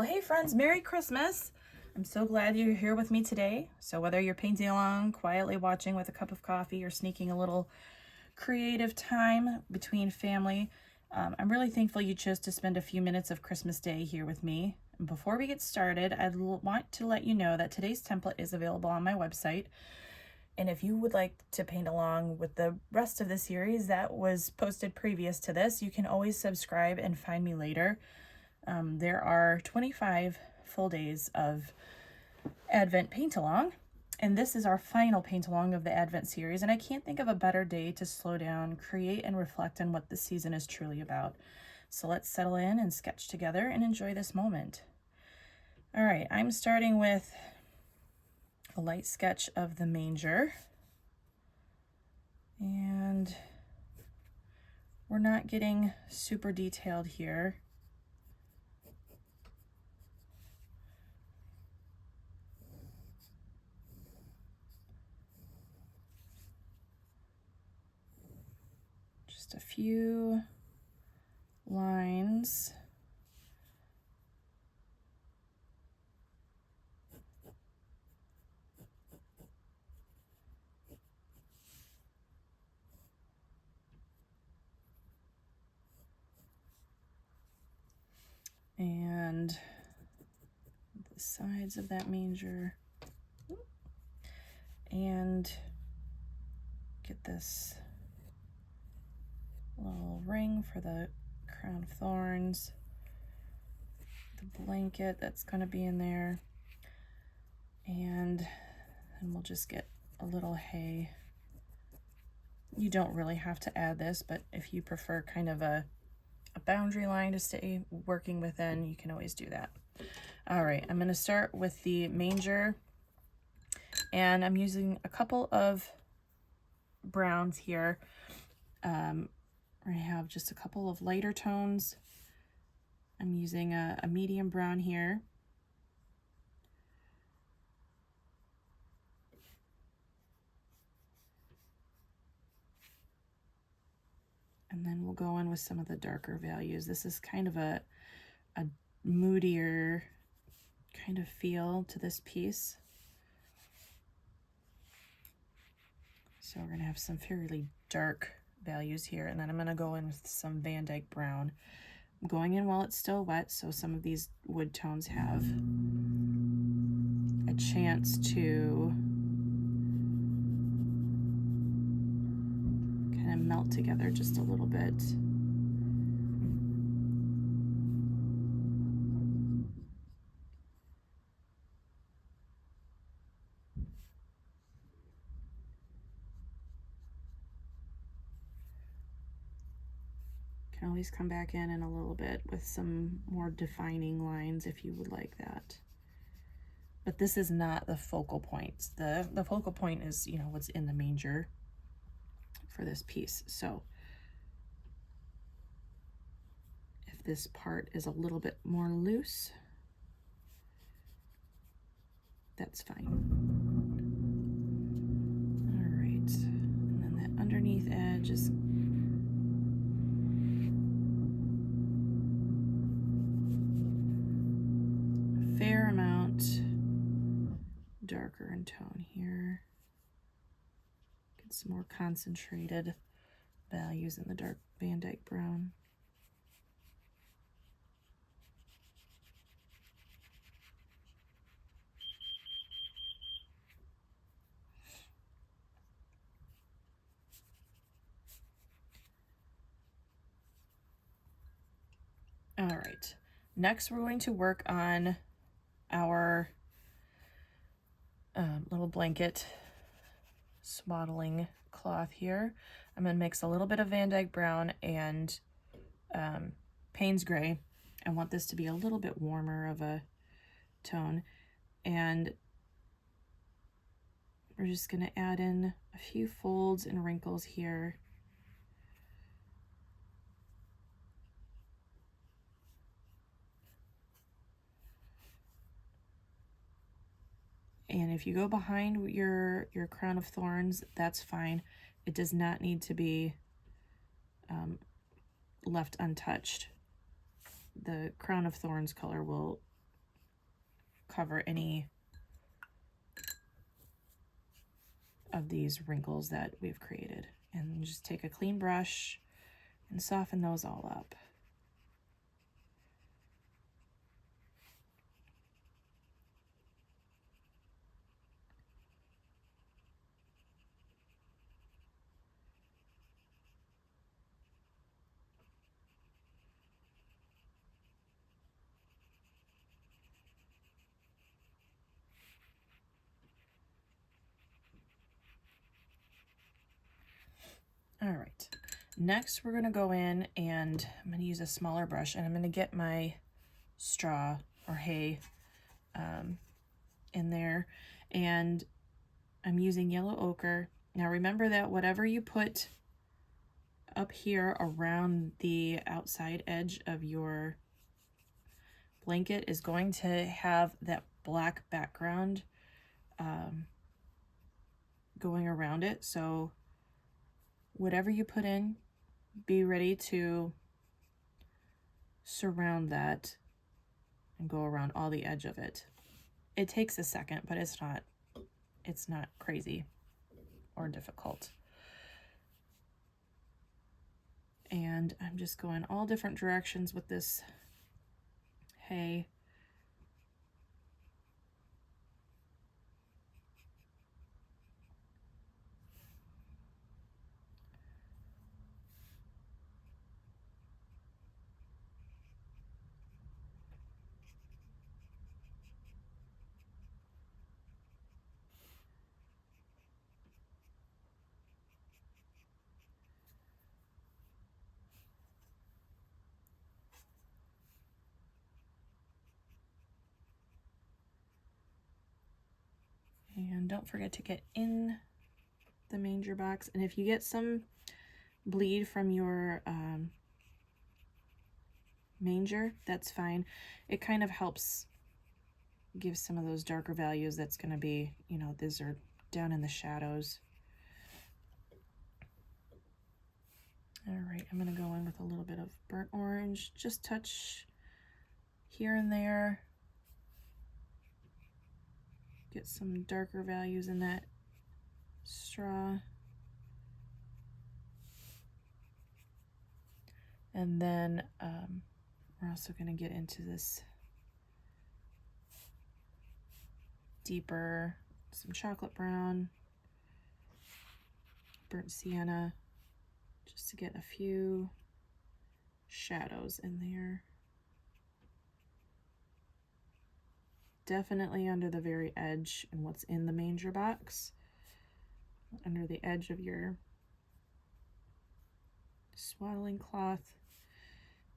hey friends, Merry Christmas. I'm so glad you're here with me today. So whether you're painting along, quietly watching with a cup of coffee, or sneaking a little creative time between family, I'm really thankful you chose to spend a few minutes of Christmas Day here with me. And before we get started, I'd want to let you know that today's template is available on my website. And if you would like to paint along with the rest of the series that was posted previous to this, you can always subscribe and find me later. There are 25 full days of Advent paint along, and this is our final paint along of the Advent series, and I can't think of a better day to slow down, create, and reflect on what the season is truly about. So let's settle in and sketch together and enjoy this moment. All right, I'm starting with a light sketch of the manger, and we're not getting super detailed here. Just a few lines. And the sides of that manger. And get this little ring for the crown of thorns, the blanket that's going to be in there, and then we'll just get a little hay. You don't really have to add this, but if you prefer kind of a boundary line to stay working within, you can always do that. All right, I'm going to start with the manger, and I'm using a couple of browns here. I have just a couple of lighter tones. I'm using a medium brown here. And then we'll go in with some of the darker values. This is kind of a moodier kind of feel to this piece. So we're going to have some fairly dark values here, and then I'm going to go in with some Van Dyke brown. I'm going in while it's still wet, so some of these wood tones have a chance to kind of melt together just a little bit. Can always come back in a little bit with some more defining lines if you would like that. But this is not the focal point. The focal point is, you know, what's in the manger for this piece. So if this part is a little bit more loose, that's fine. All right, and then that underneath edge is a fair amount darker in tone here. Get some more concentrated values in the dark Van Dyke brown. All right, next we're going to work on our little blanket swaddling cloth here. I'm going to mix a little bit of Van Dyke brown and Payne's gray. I want this to be a little bit warmer of a tone, and we're just going to add in a few folds and wrinkles here. And if you go behind your crown of thorns, that's fine. It does not need to be left untouched. The crown of thorns color will cover any of these wrinkles that we've created. And just take a clean brush and soften those all up. All right, next we're gonna go in and I'm gonna use a smaller brush and I'm gonna get my straw or hay in there, and I'm using yellow ochre. Now remember that whatever you put up here around the outside edge of your blanket is going to have that black background going around it. So whatever you put in, be ready to surround that and go around all the edge of it. It takes a second, but it's not crazy or difficult. And I'm just going all different directions with this hay. And don't forget to get in the manger box. And if you get some bleed from your manger, that's fine. It kind of helps give some of those darker values. That's going to be, you know, these are down in the shadows. All right, I'm going to go in with a little bit of burnt orange, just touch here and there. Get some darker values in that straw. And then we're also going to get into this deeper, some chocolate brown, burnt sienna, just to get a few shadows in there. Definitely under the very edge and what's in the manger box, under the edge of your swaddling cloth,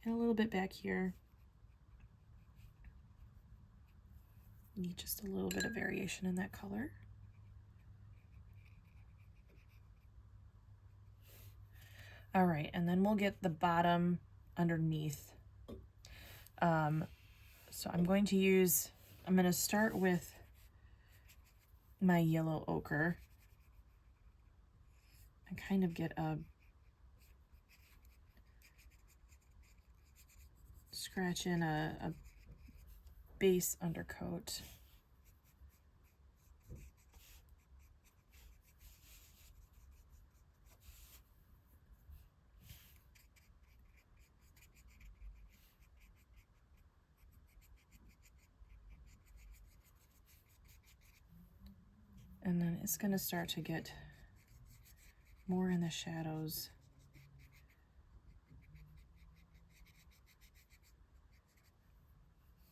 and a little bit back here. Need just a little bit of variation in that color. All right, and then we'll get the bottom underneath. So I'm going to start with my yellow ochre and kind of get a scratch in a base undercoat. And then it's going to start to get more in the shadows.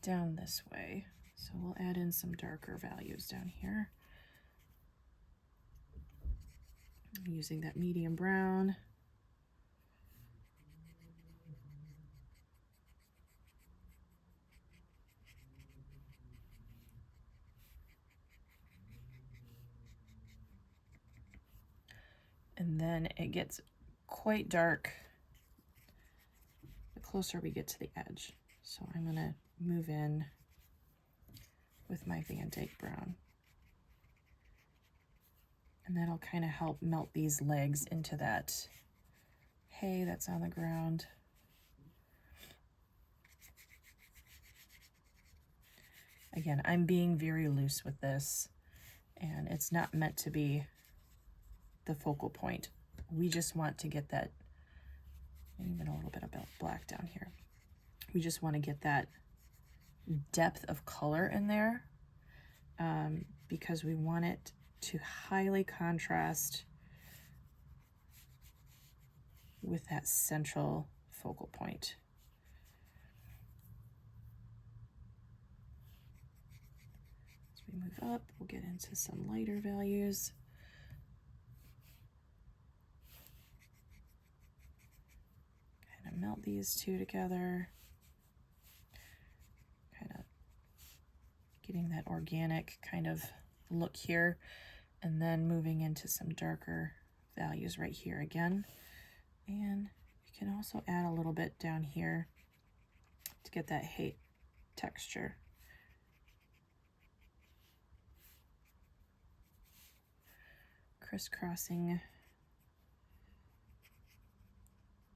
Down this way. So we'll add in some darker values down here. I'm using that medium brown. And then it gets quite dark the closer we get to the edge. So I'm going to move in with my Van Dyke brown. And that'll kind of help melt these legs into that hay that's on the ground. Again, I'm being very loose with this, and it's not meant to be the focal point. We just want to get that, even a little bit of black down here. We just want to get that depth of color in there, because we want it to highly contrast with that central focal point. As we move up, we'll get into some lighter values. Kind of melt these two together. Kind of getting that organic kind of look here, and then moving into some darker values right here again. And you can also add a little bit down here to get that hay texture. Crisscrossing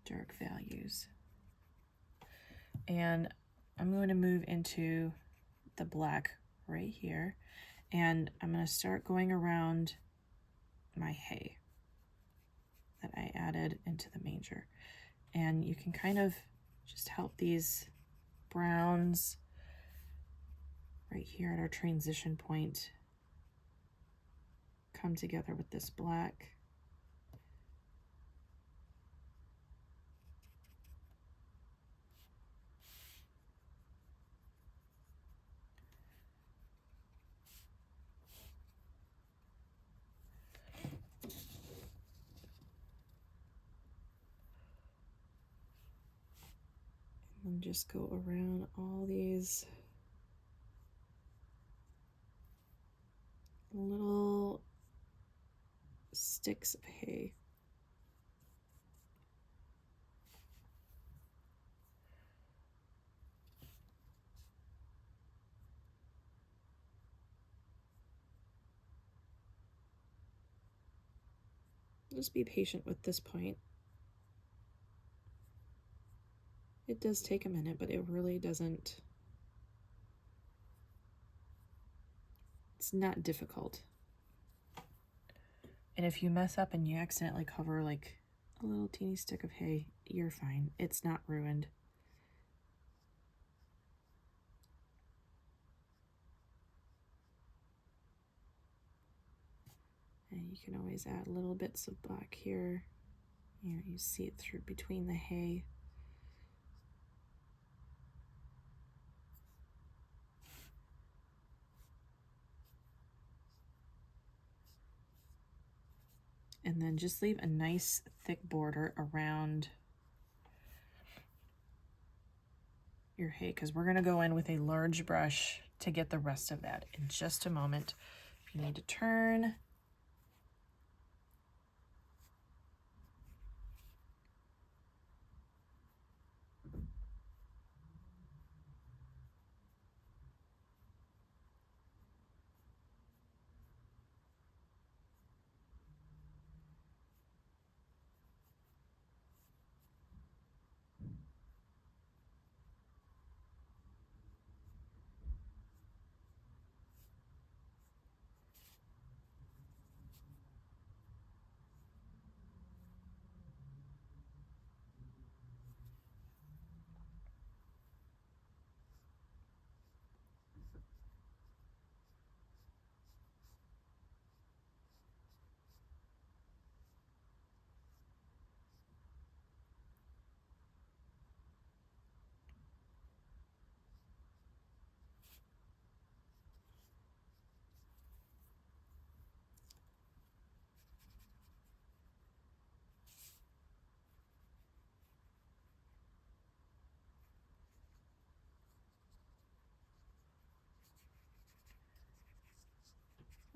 dark values. And I'm going to move into the black right here, and I'm going to start going around my hay that I added into the manger. And you can kind of just help these browns right here at our transition point come together with this black. And just go around all these little sticks of hay. Just be patient with this point. It does take a minute, but it really doesn't, it's not difficult. And if you mess up and you accidentally cover like a little teeny stick of hay, you're fine. It's not ruined. And you can always add little bits of black here. You know, you see it through between the hay. And then just leave a nice thick border around your hay, because we're going to go in with a large brush to get the rest of that in just a moment. If you need to turn,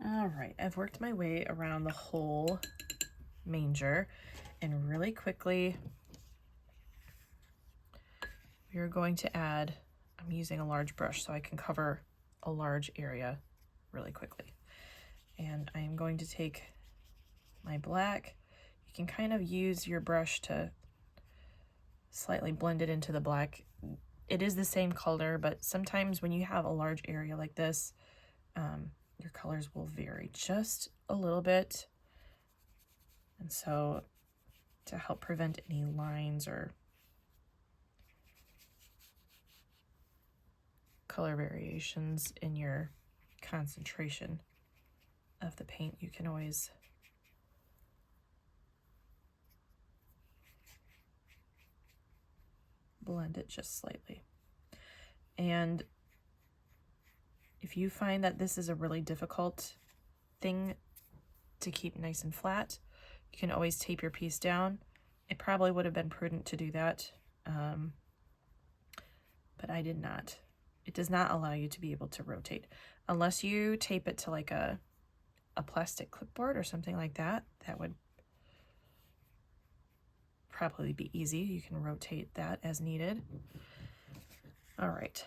all right, I've worked my way around the whole manger, and really quickly we are going to add, I'm using a large brush so I can cover a large area really quickly. And I'm going to take my black. You can kind of use your brush to slightly blend it into the black it is the same color, but sometimes when you have a large area like this, your colors will vary just a little bit. And so to help prevent any lines or color variations in your concentration of the paint, you can always blend it just slightly. And if you find that this is a really difficult thing to keep nice and flat, you can always tape your piece down. It probably would have been prudent to do that, but I did not. It does not allow you to be able to rotate unless you tape it to like a plastic clipboard or something like that. That would probably be easy. You can rotate that as needed. All right,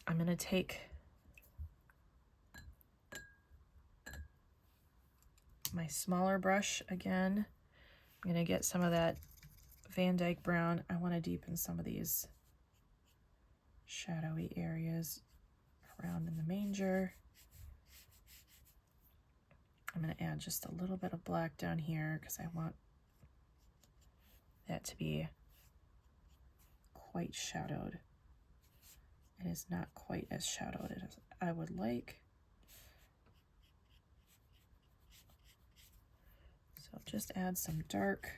I'm going to take my smaller brush again. I'm going to get some of that Van Dyke brown. I want to deepen some of these shadowy areas around in the manger. I'm going to add just a little bit of black down here because I want that to be quite shadowed. It is not quite as shadowed as I would like. So just add some dark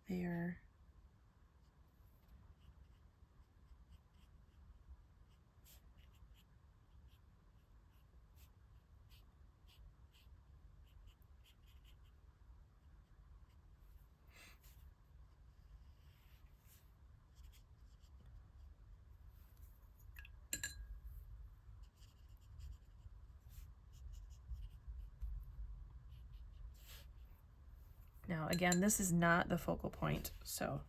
there. Now, again, this is not the focal point, so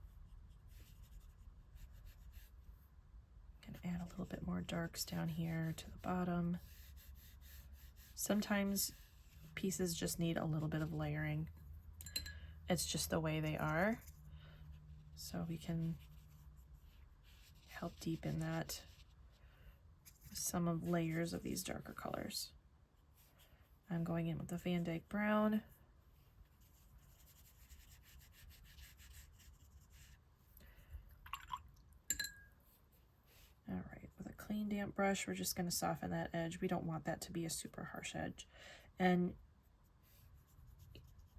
I'm going to add a little bit more darks down here to the bottom. Sometimes pieces just need a little bit of layering. It's just the way they are. So we can help deepen that with some of layers of these darker colors. I'm going in with the Van Dyke brown. All right, with a clean damp brush, we're just going to soften that edge. We don't want that to be a super harsh edge. And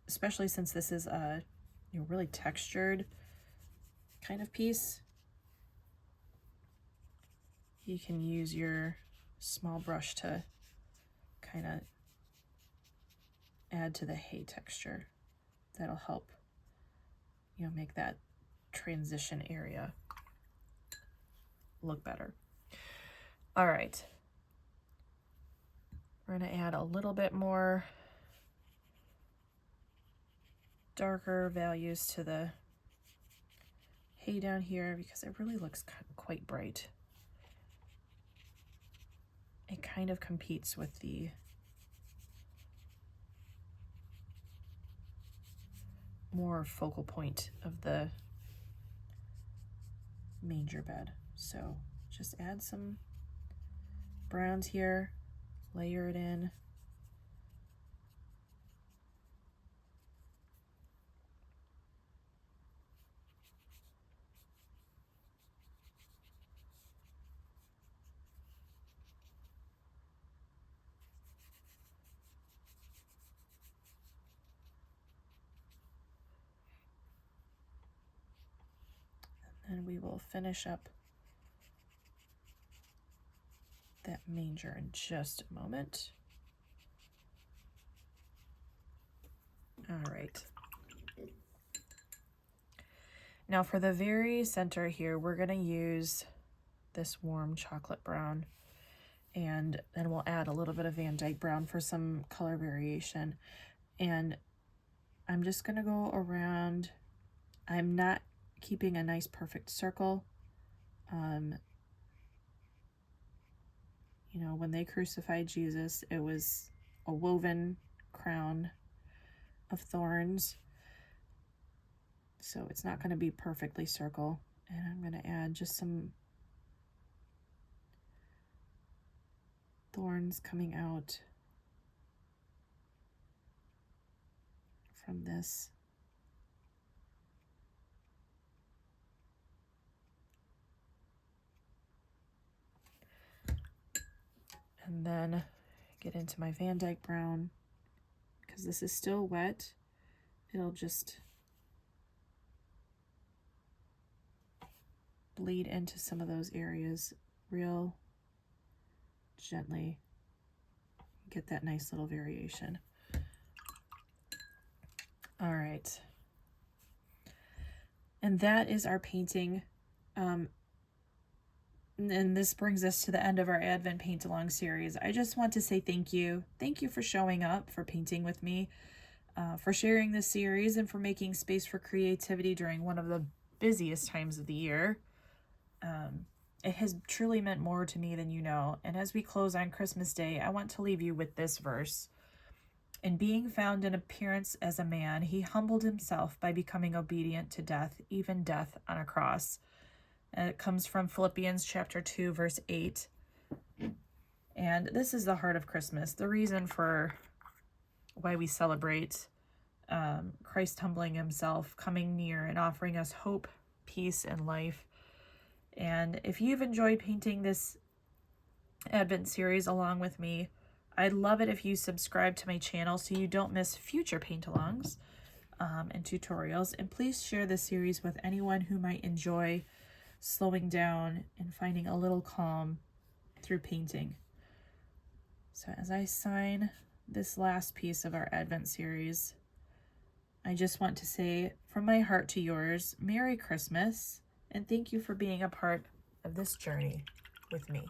especially since this is a really textured kind of piece, you can use your small brush to kind of add to the hay texture. That'll help, make that transition area look better. All right, we're going to add a little bit more darker values to the hay down here because it really looks quite bright. It kind of competes with the more focal point of the manger bed. So just add some browns here, layer it in. And we will finish up that manger in just a moment. All right. Now for the very center here, we're going to use this warm chocolate brown, and then we'll add a little bit of Van Dyke brown for some color variation. And I'm just going to go around. I'm not keeping a nice perfect circle. When they crucified Jesus, it was a woven crown of thorns. So it's not going to be perfectly circle. And I'm going to add just some thorns coming out from this. And then get into my Van Dyke brown, because this is still wet. It'll just bleed into some of those areas real gently. Get that nice little variation. All right. And that is our painting. And this brings us to the end of our Advent Paint Along series. I just want to say thank you. Thank you for showing up, for painting with me, for sharing this series, and for making space for creativity during one of the busiest times of the year. It has truly meant more to me than you know. And as we close on Christmas Day, I want to leave you with this verse. In being found in appearance as a man, he humbled himself by becoming obedient to death, even death on a cross. And it comes from Philippians chapter 2, verse 8. And this is the heart of Christmas, the reason for why we celebrate Christ humbling himself, coming near, and offering us hope, peace, and life. And if you've enjoyed painting this Advent series along with me, I'd love it if you subscribe to my channel so you don't miss future paint-alongs and tutorials. And please share this series with anyone who might enjoy slowing down and finding a little calm through painting. So as I sign this last piece of our Advent series, I just want to say from my heart to yours, Merry Christmas, and thank you for being a part of this journey with me.